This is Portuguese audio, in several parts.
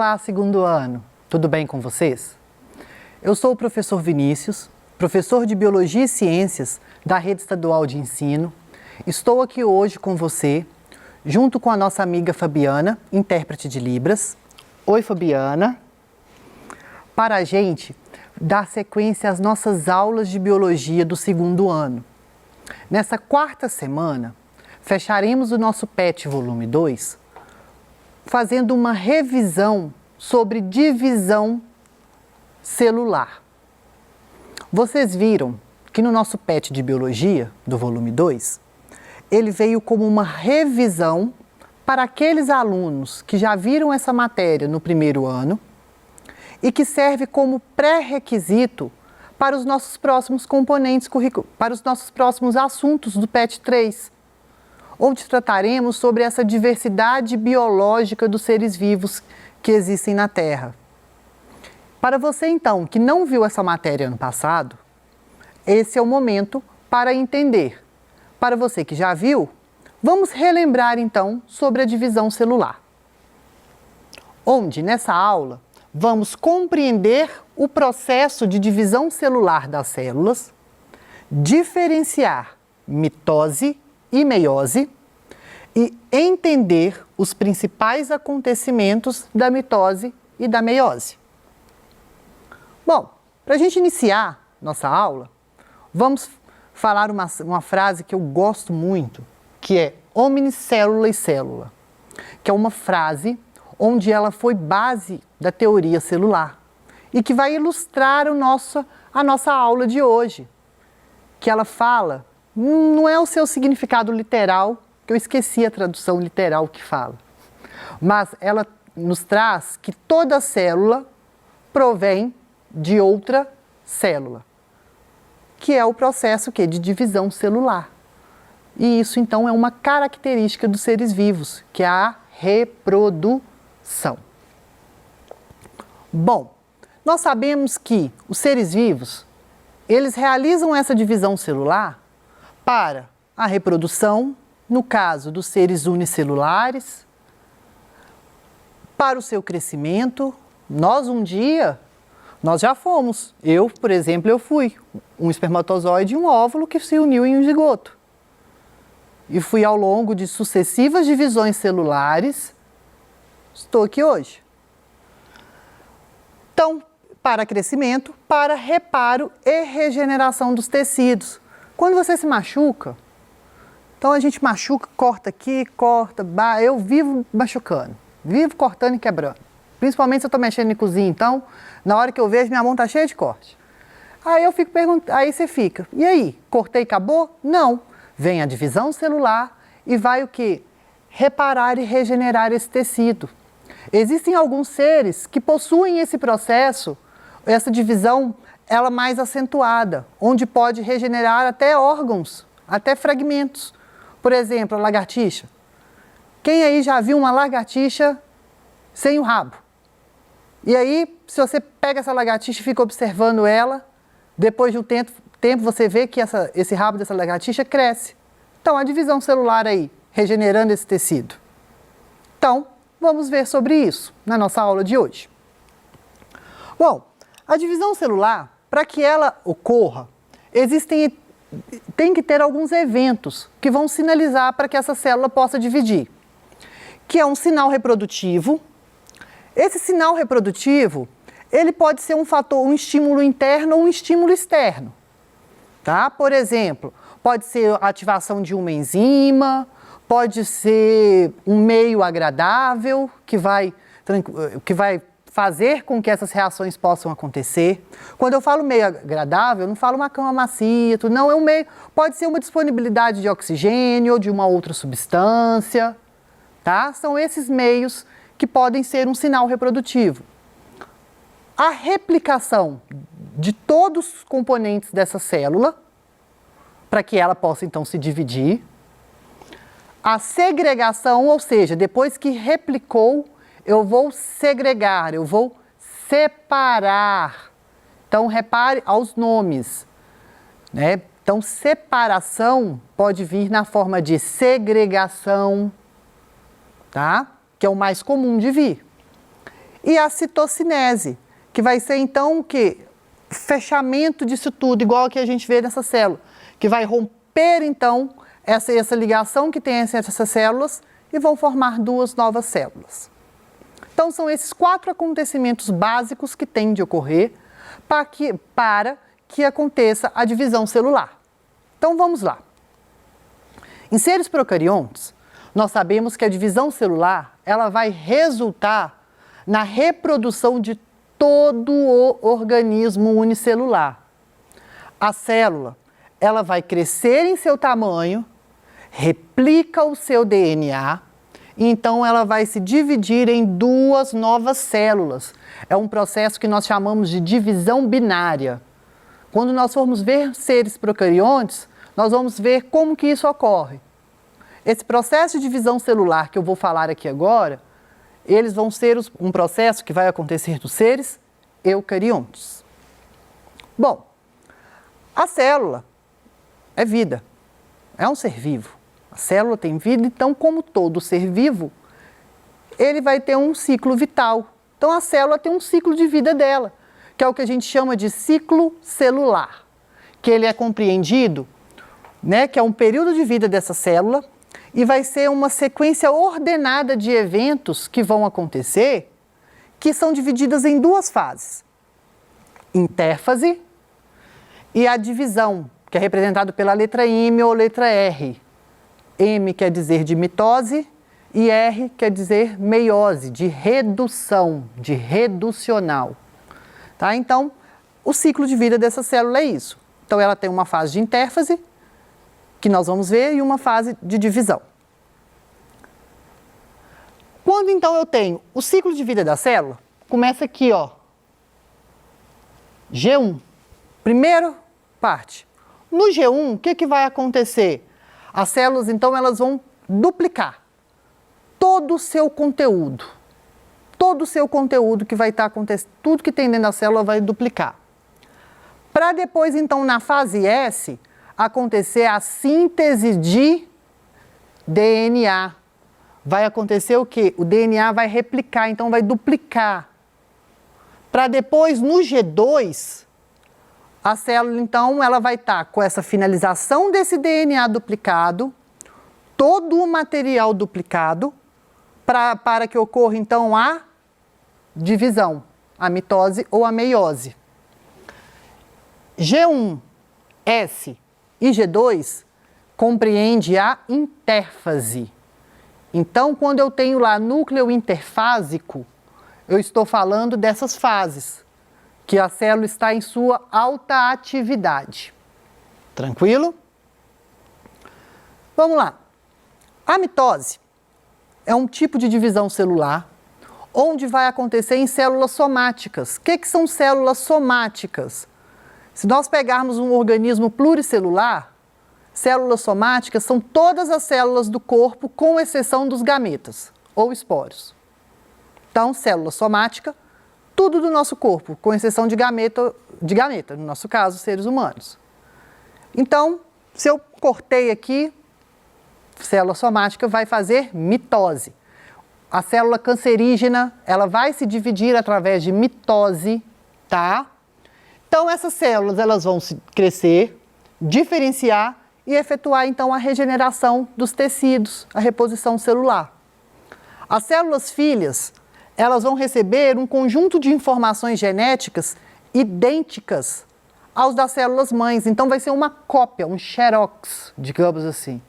Olá, segundo ano! Tudo bem com vocês? Eu sou o professor Vinícius, professor de Biologia e Ciências da Rede Estadual de Ensino. Estou aqui hoje com você, junto com a nossa amiga Fabiana, intérprete de Libras. Oi, Fabiana! Para a gente dar sequência às nossas aulas de Biologia do segundo ano. Nessa quarta semana, fecharemos o nosso PET volume 2, fazendo uma revisão sobre divisão celular. Vocês viram que no nosso PET de Biologia, do volume 2, ele veio como uma revisão para aqueles alunos que já viram essa matéria no primeiro ano e que serve como pré-requisito para os nossos próximos componentes curriculares, para os nossos próximos assuntos do PET 3, onde trataremos sobre essa diversidade biológica dos seres vivos que existem na Terra. Para você, então, que não viu essa matéria ano passado, esse é o momento para entender. Para você que já viu, vamos relembrar, então, sobre a divisão celular. Onde, nessa aula, vamos compreender o processo de divisão celular das células, diferenciar mitose e meiose e entender os principais acontecimentos da mitose e da meiose. Bom, para a gente iniciar nossa aula, vamos falar uma frase que eu gosto muito, que é omnis cellula e célula, que é uma frase onde ela foi base da teoria celular e que vai ilustrar a nossa aula de hoje, que ela fala, não é o seu significado literal, que eu esqueci a tradução literal que fala, mas ela nos traz que toda célula provém de outra célula, que é o processo de divisão celular. E isso, então, é uma característica dos seres vivos, que é a reprodução. Bom, nós sabemos que os seres vivos, eles realizam essa divisão celular para a reprodução, no caso dos seres unicelulares, para o seu crescimento. Nós já fomos. Eu, por exemplo, eu fui um espermatozoide e um óvulo que se uniu em um zigoto. E fui ao longo de sucessivas divisões celulares, estou aqui hoje. Então, para crescimento, para reparo e regeneração dos tecidos. Quando você se machuca, então a gente machuca, corta aqui, corta, eu vivo machucando, vivo cortando e quebrando. Principalmente se eu estou mexendo em cozinha, então, na hora que eu vejo, minha mão está cheia de corte. Aí eu fico perguntando, aí você fica, e aí, cortei e acabou? Não. Vem a divisão celular e vai o quê? Reparar e regenerar esse tecido. Existem alguns seres que possuem esse processo, essa divisão, ela mais acentuada, onde pode regenerar até órgãos, até fragmentos. Por exemplo, a lagartixa. Quem aí já viu uma lagartixa sem o rabo? E aí, se você pega essa lagartixa e fica observando ela, depois de um tempo você vê que esse rabo dessa lagartixa cresce. Então, a divisão celular aí, regenerando esse tecido. Então, vamos ver sobre isso na nossa aula de hoje. Bom, a divisão celular, para que ela ocorra, tem que ter alguns eventos que vão sinalizar para que essa célula possa dividir, que é um sinal reprodutivo. Esse sinal reprodutivo, ele pode ser um estímulo interno ou um estímulo externo, tá? Por exemplo, pode ser a ativação de uma enzima, pode ser um meio agradável que vai fazer com que essas reações possam acontecer. Quando eu falo meio agradável, eu não falo uma cama macia, não, é um meio, pode ser uma disponibilidade de oxigênio ou de uma outra substância, tá? São esses meios que podem ser um sinal reprodutivo. A replicação de todos os componentes dessa célula, para que ela possa então se dividir. A segregação, ou seja, depois que replicou, eu vou segregar, eu vou separar. Então, repare aos nomes, né? Então, separação pode vir na forma de segregação, tá? Que é o mais comum de vir. E a citocinese, que vai ser então o quê? Fechamento disso tudo, igual que a gente vê nessa célula, que vai romper então essa ligação que tem entre essas células e vão formar duas novas células. Então são esses 4 acontecimentos básicos que têm de ocorrer para que aconteça a divisão celular. Então vamos lá. Em seres procariontes, nós sabemos que a divisão celular ela vai resultar na reprodução de todo o organismo unicelular. A célula ela vai crescer em seu tamanho, replica o seu DNA, e então ela vai se dividir em 2 novas células. É um processo que nós chamamos de divisão binária. Quando nós formos ver seres procariontes, nós vamos ver como que isso ocorre. Esse processo de divisão celular que eu vou falar aqui agora, eles vão ser um processo que vai acontecer nos seres eucariontes. Bom, a célula é vida, é um ser vivo. A célula tem vida, então, como todo ser vivo, ele vai ter um ciclo vital. Então, a célula tem um ciclo de vida dela, que é o que a gente chama de ciclo celular, que ele é compreendido, que é um período de vida dessa célula, e vai ser uma sequência ordenada de eventos que vão acontecer, que são divididas em 2 fases. Intérfase e a divisão, que é representado pela letra M ou letra R. M quer dizer de mitose e R quer dizer meiose, de redução, de reducional. Tá? Então, o ciclo de vida dessa célula é isso. Então, ela tem uma fase de intérfase, que nós vamos ver, e uma fase de divisão. Quando então eu tenho o ciclo de vida da célula, começa aqui, ó, G1, primeira parte. No G1, o que vai acontecer? As células, então, elas vão duplicar todo o seu conteúdo. Todo o seu conteúdo que vai estar acontecendo, tudo que tem dentro da célula vai duplicar. Para depois, então, na fase S, acontecer a síntese de DNA. Vai acontecer o quê? O DNA vai replicar, então vai duplicar. Para depois, no G2, a célula, então, ela vai estar com essa finalização desse DNA duplicado, todo o material duplicado, para que ocorra, então, a divisão, a mitose ou a meiose. G1, S e G2 compreende a intérfase. Então, quando eu tenho lá núcleo interfásico, eu estou falando dessas fases, que a célula está em sua alta atividade. Tranquilo? Vamos lá. A mitose é um tipo de divisão celular onde vai acontecer em células somáticas. O que são células somáticas? Se nós pegarmos um organismo pluricelular, células somáticas são todas as células do corpo, com exceção dos gametas ou esporos. Então, célula somática, tudo do nosso corpo, com exceção de gameta, no nosso caso, seres humanos. Então, se eu cortei aqui, célula somática vai fazer mitose. A célula cancerígena, ela vai se dividir através de mitose, tá? Então, essas células, elas vão se crescer, diferenciar e efetuar, então, a regeneração dos tecidos, a reposição celular. As células filhas, elas vão receber um conjunto de informações genéticas idênticas aos das células mães. Então, vai ser uma cópia, um xerox, digamos assim.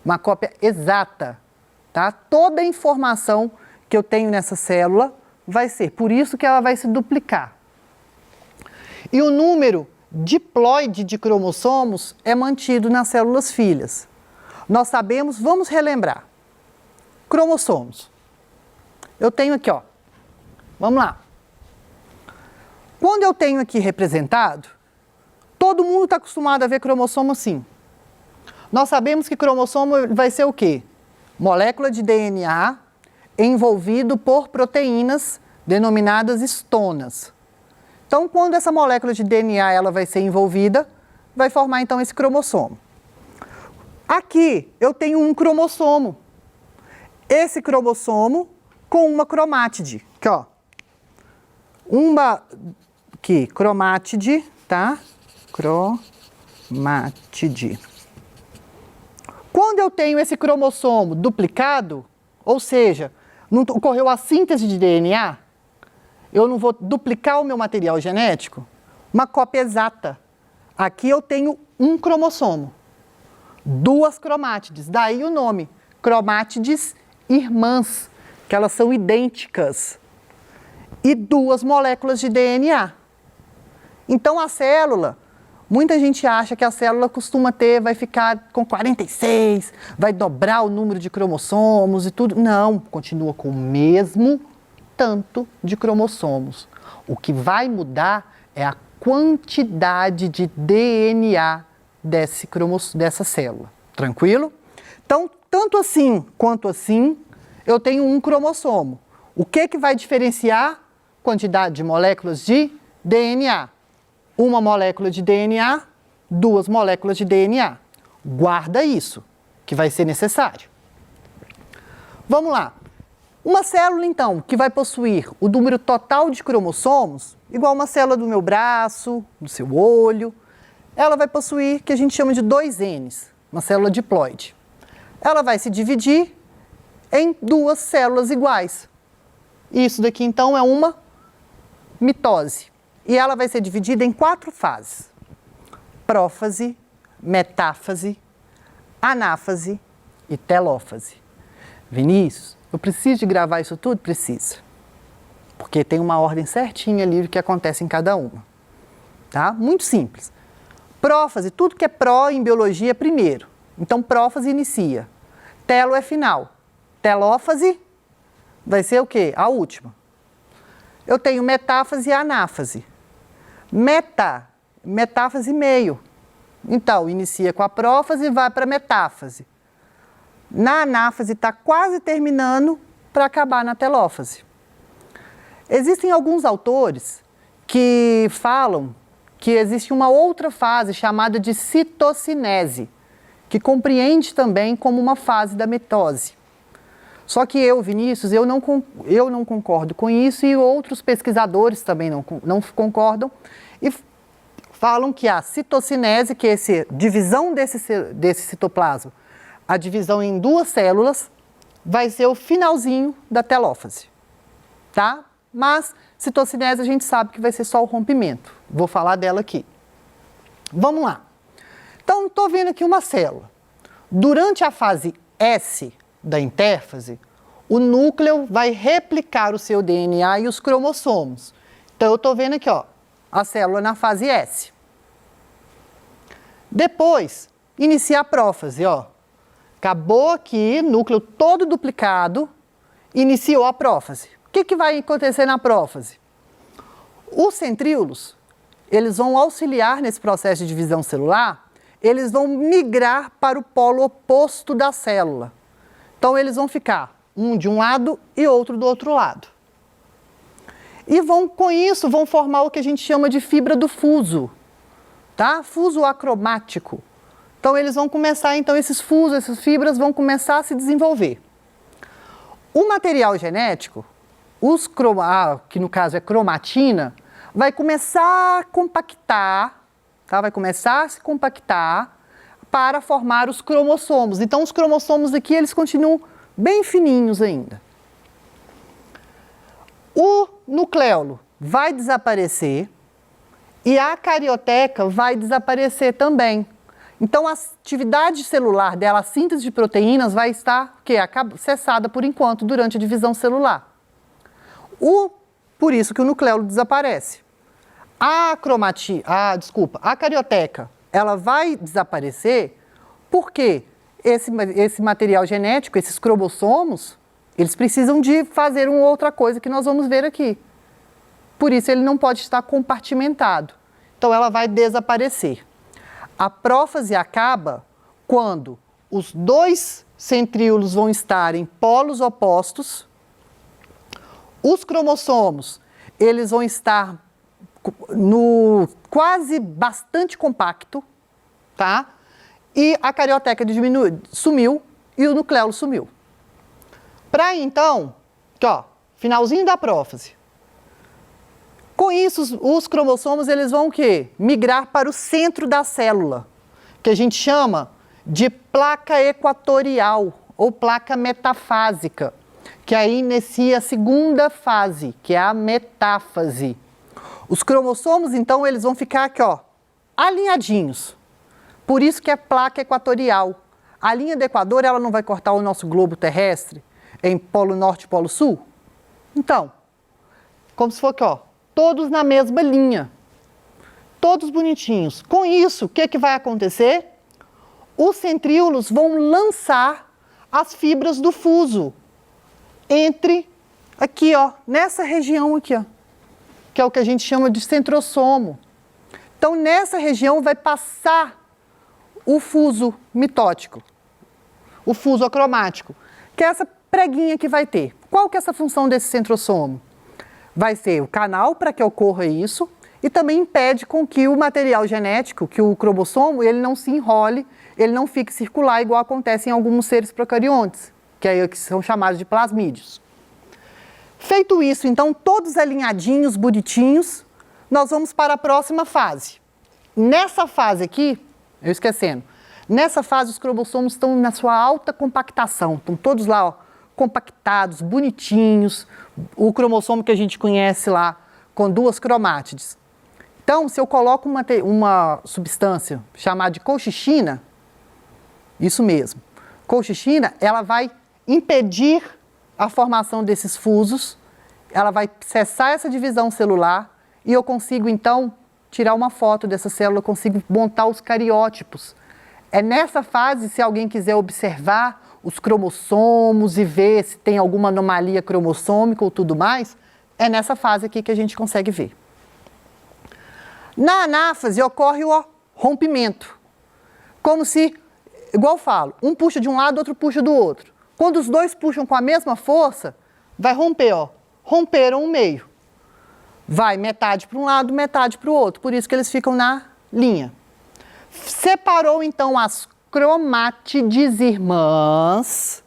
Uma cópia exata, tá? Toda a informação que eu tenho nessa célula vai ser, por isso que ela vai se duplicar. E o número diploide de cromossomos é mantido nas células filhas. Nós sabemos, vamos relembrar, cromossomos. Eu tenho aqui, ó, vamos lá. Quando eu tenho aqui representado, todo mundo está acostumado a ver cromossomo assim. Nós sabemos que cromossomo vai ser o quê? Molécula de DNA envolvido por proteínas denominadas histonas. Então, quando essa molécula de DNA ela vai ser envolvida, vai formar então esse cromossomo. Aqui eu tenho um cromossomo. Esse cromossomo com uma cromátide, aqui, ó. uma aqui, cromátide, tá? Cromátide. Quando eu tenho esse cromossomo duplicado, ou seja, não ocorreu a síntese de DNA, eu não vou duplicar o meu material genético, uma cópia exata. Aqui eu tenho um cromossomo, duas cromátides, daí o nome, cromátides irmãs, que elas são idênticas, e duas moléculas de DNA. Então a célula, muita gente acha que a célula costuma ter, vai ficar com 46, vai dobrar o número de cromossomos e tudo. Não, continua com o mesmo tanto de cromossomos. O que vai mudar é a quantidade de DNA dessa célula. Tranquilo? Então, tanto assim quanto assim, eu tenho um cromossomo. O que vai diferenciar? Quantidade de moléculas de DNA. Uma molécula de DNA, duas moléculas de DNA. Guarda isso, que vai ser necessário. Vamos lá. Uma célula, então, que vai possuir o número total de cromossomos, igual uma célula do meu braço, do seu olho, ela vai possuir o que a gente chama de 2 Ns, uma célula diploide. Ela vai se dividir em duas células iguais. Isso daqui, então, é uma mitose. E ela vai ser dividida em 4 fases: prófase, metáfase, anáfase e telófase. Vinícius, eu preciso de gravar isso tudo? Precisa. Porque tem uma ordem certinha ali do que acontece em cada uma. Tá? Muito simples. Prófase, tudo que é pró em biologia é primeiro. Então, prófase inicia. Telo é final. Telófase vai ser o quê? A última. Eu tenho metáfase e anáfase. Metáfase meio. Então, inicia com a prófase e vai para a metáfase. Na anáfase está quase terminando para acabar na telófase. Existem alguns autores que falam que existe uma outra fase chamada de citocinese, que compreende também como uma fase da mitose. Só que eu, Vinícius, eu não concordo com isso e outros pesquisadores também não concordam e falam que a citocinese, que é a divisão desse citoplasma, a divisão em 2 células, vai ser o finalzinho da telófase, tá? Mas citocinese a gente sabe que vai ser só o rompimento. Vou falar dela aqui. Vamos lá. Então, estou vendo aqui uma célula. Durante a fase S da intérfase, o núcleo vai replicar o seu DNA e os cromossomos. Então, eu estou vendo aqui, ó, a célula na fase S. Depois, inicia a prófase, ó. Acabou aqui, núcleo todo duplicado, iniciou a prófase. O que vai acontecer na prófase? Os centríolos, eles vão auxiliar nesse processo de divisão celular, eles vão migrar para o polo oposto da célula. Então, eles vão ficar um de um lado e outro do outro lado. E com isso, vão formar o que a gente chama de fibra do fuso, tá? Fuso acromático. Então, eles vão começar, então, esses fusos, essas fibras vão começar a se desenvolver. O material genético, que no caso é cromatina, vai começar a compactar, tá? Vai começar a se compactar para formar os cromossomos. Então, os cromossomos aqui, eles continuam bem fininhos ainda. O nucleolo vai desaparecer e a carioteca vai desaparecer também. Então, a atividade celular dela, a síntese de proteínas, vai estar cessada por enquanto durante a divisão celular. Por isso que o nucleolo desaparece. A carioteca, ela vai desaparecer porque esse material genético, esses cromossomos, eles precisam de fazer uma outra coisa que nós vamos ver aqui. Por isso, ele não pode estar compartimentado. Então, ela vai desaparecer. A prófase acaba quando os 2 centríolos vão estar em polos opostos, os cromossomos, eles vão estar no quase bastante compacto, tá? E a carioteca sumiu e o nucleolo sumiu. Para então, aqui, ó, finalzinho da prófase. Com isso, os cromossomos eles vão o quê? Migrar para o centro da célula, que a gente chama de placa equatorial ou placa metafásica, que aí inicia a segunda fase, que é a metáfase. Os cromossomos, então, eles vão ficar aqui, ó, alinhadinhos. Por isso que é placa equatorial. A linha do Equador, ela não vai cortar o nosso globo terrestre em polo norte e polo sul? Então, como se for aqui, ó, todos na mesma linha. Todos bonitinhos. Com isso, o que vai acontecer? Os centríolos vão lançar as fibras do fuso entre, aqui, ó, nessa região aqui, ó, que é o que a gente chama de centrosomo. Então, nessa região vai passar o fuso mitótico, o fuso acromático, que é essa preguinha que vai ter. Qual que é essa função desse centrosomo? Vai ser o canal para que ocorra isso e também impede com que o material genético, que o cromossomo, ele não se enrole, ele não fique circular igual acontece em alguns seres procariontes, que são chamados de plasmídeos. Feito isso, então, todos alinhadinhos, bonitinhos, nós vamos para a próxima fase. Nessa fase aqui, eu esquecendo, nessa fase os cromossomos estão na sua alta compactação, estão todos lá, ó, compactados, bonitinhos, o cromossomo que a gente conhece lá com duas cromátides. Então, se eu coloco uma substância chamada de colchicina, isso mesmo, colchicina, ela vai impedir a formação desses fusos, ela vai cessar essa divisão celular e eu consigo, então, tirar uma foto dessa célula, eu consigo montar os cariótipos. É nessa fase, se alguém quiser observar os cromossomos e ver se tem alguma anomalia cromossômica ou tudo mais, é nessa fase aqui que a gente consegue ver. Na anáfase ocorre o rompimento, como se, igual eu falo, um puxa de um lado, outro puxa do outro. Quando os dois puxam com a mesma força, vai romper, ó, romperam o meio. Vai metade para um lado, metade para o outro, por isso que eles ficam na linha. Separou então as cromátides irmãs.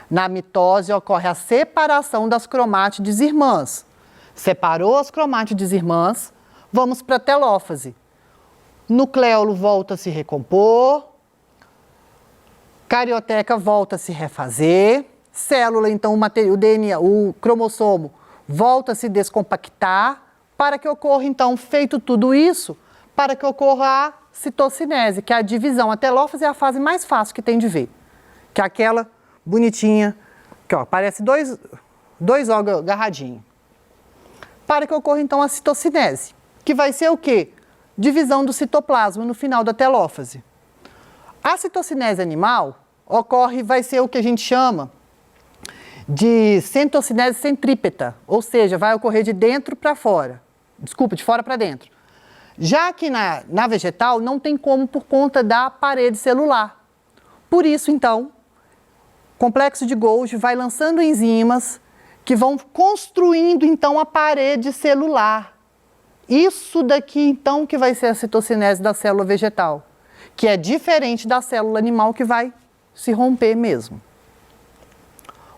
Na mitose ocorre a separação das cromátides irmãs. Separou as cromátides irmãs, vamos para a telófase. Nucleolo volta a se recompor, carioteca volta a se refazer, célula, então o DNA, o cromossomo, volta a se descompactar, para que ocorra, então, feito tudo isso, para que ocorra a citocinese, que é a divisão. A telófase é a fase mais fácil que tem de ver, que é aquela bonitinha, que ó, parece dois órgãos agarradinhos. Para que ocorra, então, a citocinese, que vai ser o quê? Divisão do citoplasma no final da telófase. A citocinese animal vai ser o que a gente chama de centocinese centrípeta, ou seja, vai ocorrer de dentro para fora, de fora para dentro. Já que na vegetal não tem como por conta da parede celular. Por isso, então, o complexo de Golgi vai lançando enzimas que vão construindo, então, a parede celular. Isso daqui, então, que vai ser a citocinese da célula vegetal, que é diferente da célula animal que vai se romper mesmo.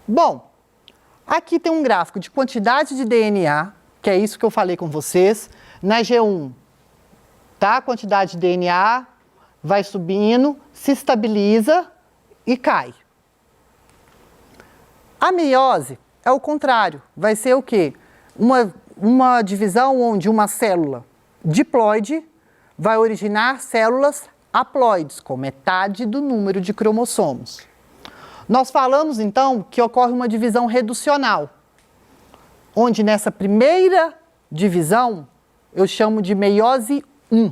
Bom, aqui tem um gráfico de quantidade de DNA, que é isso que eu falei com vocês. Na G1, tá? A quantidade de DNA vai subindo, se estabiliza e cai. A meiose é o contrário, vai ser o quê? Uma divisão onde uma célula diploide vai originar células haploides, com metade do número de cromossomos. Nós falamos, então, que ocorre uma divisão reducional, onde nessa primeira divisão eu chamo de meiose 1,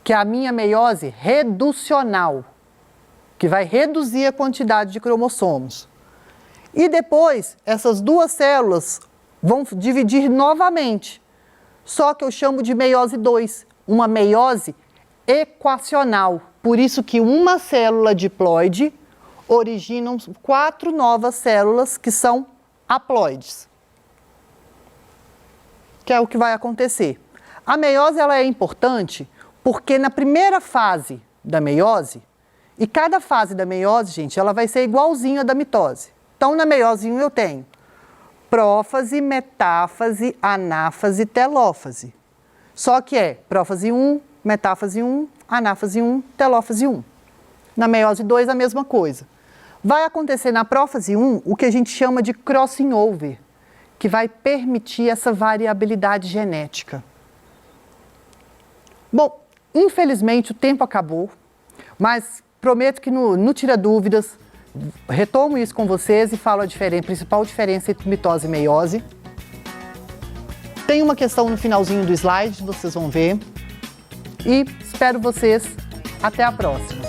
que é a minha meiose reducional, que vai reduzir a quantidade de cromossomos. E depois, essas duas células vão dividir novamente, só que eu chamo de meiose 2, uma meiose equacional. Por isso que uma célula diploide origina 4 novas células que são haploides, que é o que vai acontecer. A meiose ela é importante porque na primeira fase da meiose, e cada fase da meiose, gente, ela vai ser igualzinha à da mitose. Então, na meiose 1 eu tenho prófase, metáfase, anáfase, telófase. Só que é prófase 1, metáfase 1, anáfase 1, telófase 1. Na meiose 2, a mesma coisa. Vai acontecer na prófase 1 o que a gente chama de crossing over, que vai permitir essa variabilidade genética. Bom, infelizmente o tempo acabou, mas prometo que no Tira Dúvidas retomo isso com vocês e falo a principal diferença entre mitose e meiose. Tem uma questão no finalzinho do slide, vocês vão ver. E espero vocês. Até a próxima.